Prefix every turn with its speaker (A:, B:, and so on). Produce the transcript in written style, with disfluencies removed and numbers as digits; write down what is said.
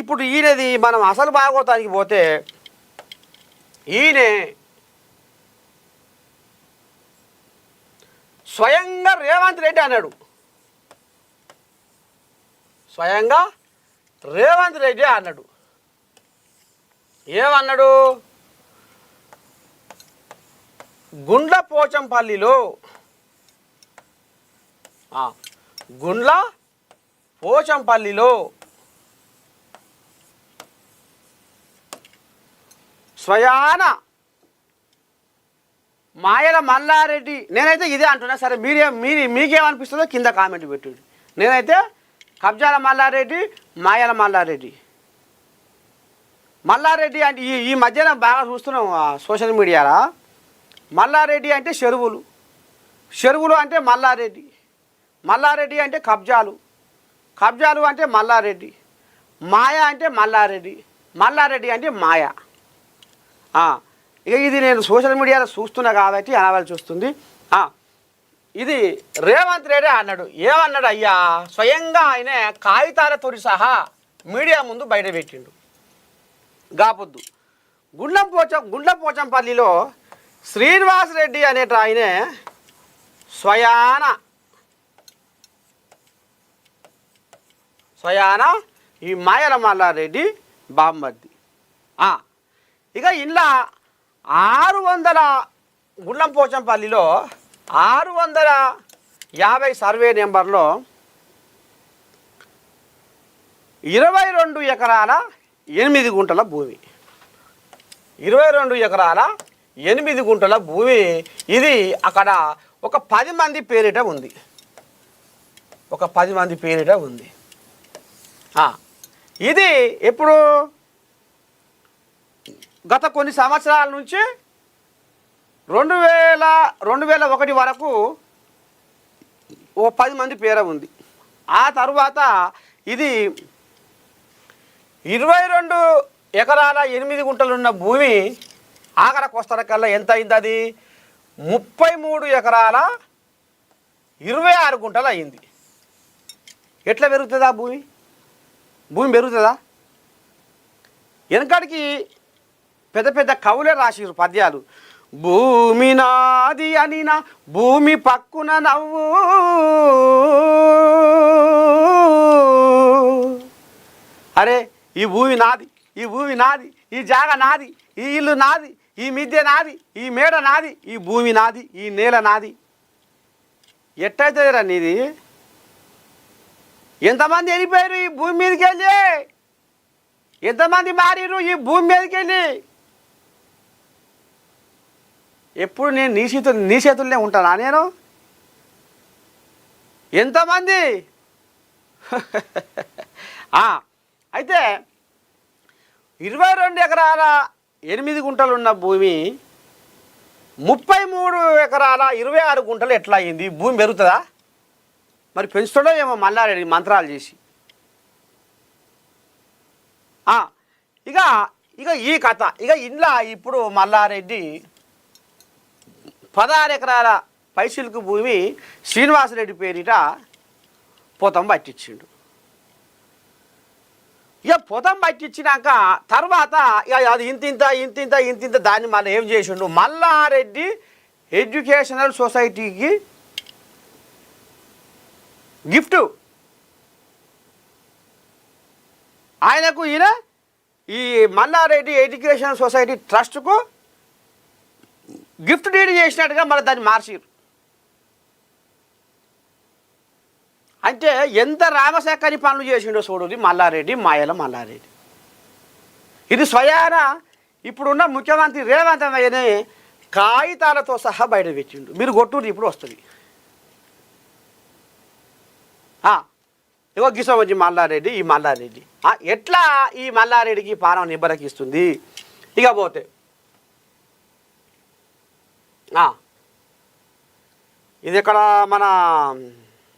A: ఇప్పుడు ఈయనది మనం అసలు భాగవతానికి పోతే ఈయనే స్వయంగా రేవంత్ రెడ్డి అన్నాడు. స్వయంగా రేవంత్ రెడ్డి అన్నాడు. ఏమన్నాడు? గుండ్ల పోచంపల్లిలో గుండ్ల పోచంపల్లిలో స్వయాన మాయల మల్లారెడ్డి, నేనైతే ఇదే అంటున్నా, సరే మీకేమనిపిస్తుందో కింద కామెంట్ పెట్టండి. నేనైతే కబ్జాల మల్లారెడ్డి, మాయల మల్లారెడ్డి అంటే ఈ మధ్యన బాగా చూస్తున్నాం సోషల్ మీడియాలో. మల్లారెడ్డి అంటే చెరువులు అంటే మల్లారెడ్డి అంటే కబ్జాలు అంటే మల్లారెడ్డి, మాయ అంటే మల్లారెడ్డి అంటే మాయ. ఇక ఇది నేను సోషల్ మీడియాలో చూస్తున్నా కాబట్టి అనవలసి వస్తుంది. ఇది రేవంత్ రెడ్డి అన్నాడు. ఏమన్నాడు అయ్యా? స్వయంగా ఆయన కాగితాలతోటి సహా మీడియా ముందు బయట పెట్టిండు. గాపొద్దు గుండ్ల పోచంపల్లిలో శ్రీనివాసరెడ్డి అనేట ఆయనే స్వయాన ఈ మాయల మల్లారెడ్డి బామ్మర్ది. ఇక ఇలా 600 గుండ్లం పోచంపల్లిలో 650 సర్వే నెంబర్లో 22 ఎకరాల 8 గుంటల భూమి. 22 ఎకరాల 8 గుంటల భూమి. ఇది అక్కడ ఒక 10 మంది పేరిట ఉంది. ఇది ఎప్పుడు? గత కొన్ని సంవత్సరాల నుంచి 2001 వరకు ఓ 10 మంది పేర ఉంది. ఆ తర్వాత ఇది 22 ఎకరాల 8 గుంటలున్న భూమి ఆఖరికి వస్తారకల్లా ఎంత అయింది? అది 33 ఎకరాల 26 గుంటలు అయింది. ఎట్లా పెరుగుతుందా భూమి పెరుగుతుందా? వెనకడికి పెద్ద పెద్ద కవులే రాసిరు పద్యాలు. భూమి నాది అనిన భూమి పక్కున నవ్వు, అరే ఈ భూమి నాది, ఈ జాగ నాది, ఈ ఇల్లు నాది, ఈ మిద్దె నాది, ఈ మేడ నాది, ఈ భూమి నాది, ఈ నేల నాది. ఎట్టయితుందిరా నీది? ఎంతమంది వెళ్ళిపోయారు ఈ భూమి మీదకి వెళ్ళి? ఎంతమంది మారిరు ఈ భూమి మీదకి వెళ్ళి? ఎప్పుడు నేను నీ చేతుల్లోనే ఉంటానా నేను? ఎంతమంది? అయితే 22 ఎకరాల 8 గుంటలున్న భూమి 33 ఎకరాల 26 గుంటలు ఎట్లా అయింది? భూమి పెరుగుతుందా? మరి పెంచుతాడో ఏమో మల్లారెడ్డి మంత్రాలు చేసి. ఇక ఈ కథ ఇంట్లో ఇప్పుడు మల్లారెడ్డి 16 ఎకరాల పైసిల్కు భూమి శ్రీనివాసరెడ్డి పేరిట పొతం పట్టించిండు. ఇక పొతం పట్టించినాక తర్వాత ఇక అది ఇంతింత దాన్ని మళ్ళీ ఏం చేసిండు? మల్లారెడ్డి ఎడ్యుకేషనల్ సొసైటీకి గిఫ్ట్. ఆయనకు ఈయన ఈ Mallareddy educational society ట్రస్ట్కు gift deed చేసినట్టుగా మళ్ళీ దాన్ని మార్చిరు. అంటే ఎంత రామశాఖని పనులు చేసిండో చూడండి మల్లారెడ్డి, మాయల మల్లారెడ్డి. ఇది స్వయాన ఇప్పుడున్న ముఖ్యమంత్రి రేవంత్ రెడ్డి కాగితాలతో సహా బయట పెట్టిండు. మీరు కొట్టూరు ఇప్పుడు వస్తుంది. ఇగో గిసం వచ్చి మల్లారెడ్డి, ఈ మల్లారెడ్డి ఎట్లా ఈ మల్లారెడ్డికి పానం నిబ్బరకిస్తుంది. ఇక పోతే ఇది ఇక్కడ మన